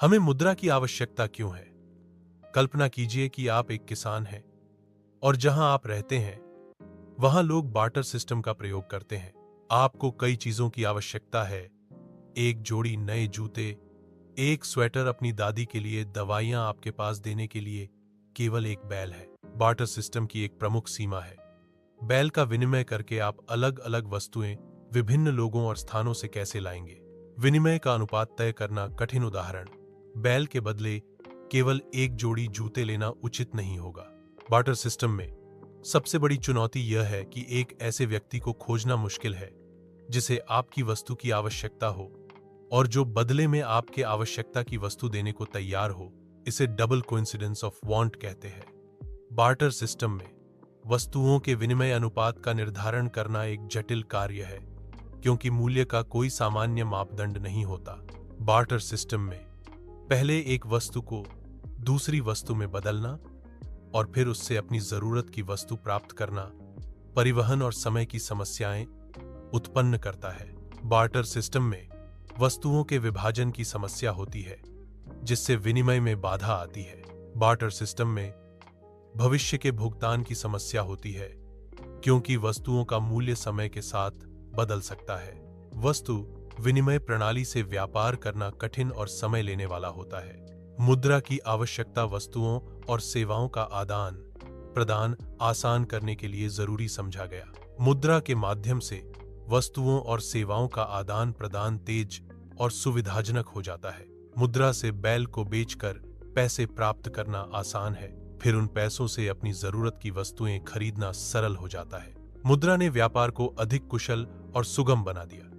हमें मुद्रा की आवश्यकता क्यों है? कल्पना कीजिए कि आप एक किसान हैं और जहां आप रहते हैं वहां लोग बार्टर सिस्टम का प्रयोग करते हैं। आपको कई चीजों की आवश्यकता है। एक जोड़ी नए जूते, एक स्वेटर अपनी दादी के लिए, दवाइयां आपके पास देने के लिए केवल एक बैल है। बार्टर सिस्टम की एक प्रमुख सीमा है। बैल का विनिमय करके आप अलग अलग वस्तुएं विभिन्न लोगों और स्थानों से कैसे लाएंगे? विनिमय का अनुपात तय करना कठिन। उदाहरण, बैल के बदले केवल एक जोड़ी जूते लेना उचित नहीं होगा। बार्टर सिस्टम में सबसे बड़ी चुनौती यह है कि एक ऐसे व्यक्ति को खोजना मुश्किल है जिसे आपकी वस्तु की आवश्यकता हो और जो बदले में आपके आवश्यकता की वस्तु देने को तैयार हो। इसे डबल कोइंसिडेंस ऑफ वांट कहते हैं। बार्टर सिस्टम में वस्तुओं के विनिमय अनुपात का निर्धारण करना एक जटिल कार्य है क्योंकि मूल्य का कोई सामान्य मापदंड नहीं होता। बार्टर सिस्टम में पहले एक वस्तु को दूसरी वस्तु में बदलना और फिर उससे अपनी जरूरत की वस्तु प्राप्त करना परिवहन और समय की समस्याएं उत्पन्न करता है। बार्टर सिस्टम में वस्तुओं के विभाजन की समस्या होती है जिससे विनिमय में बाधा आती है। बार्टर सिस्टम में भविष्य के भुगतान की समस्या होती है क्योंकि वस्तुओं का मूल्य समय के साथ बदल सकता है। वस्तु विनिमय प्रणाली से व्यापार करना कठिन और समय लेने वाला होता है। मुद्रा की आवश्यकता वस्तुओं और सेवाओं का आदान प्रदान आसान करने के लिए जरूरी समझा गया। मुद्रा के माध्यम से वस्तुओं और सेवाओं का आदान प्रदान तेज और सुविधाजनक हो जाता है। मुद्रा से बैल को बेचकर पैसे प्राप्त करना आसान है, फिर उन पैसों से अपनी जरूरत की वस्तुएं खरीदना सरल हो जाता है। मुद्रा ने व्यापार को अधिक कुशल और सुगम बना दिया।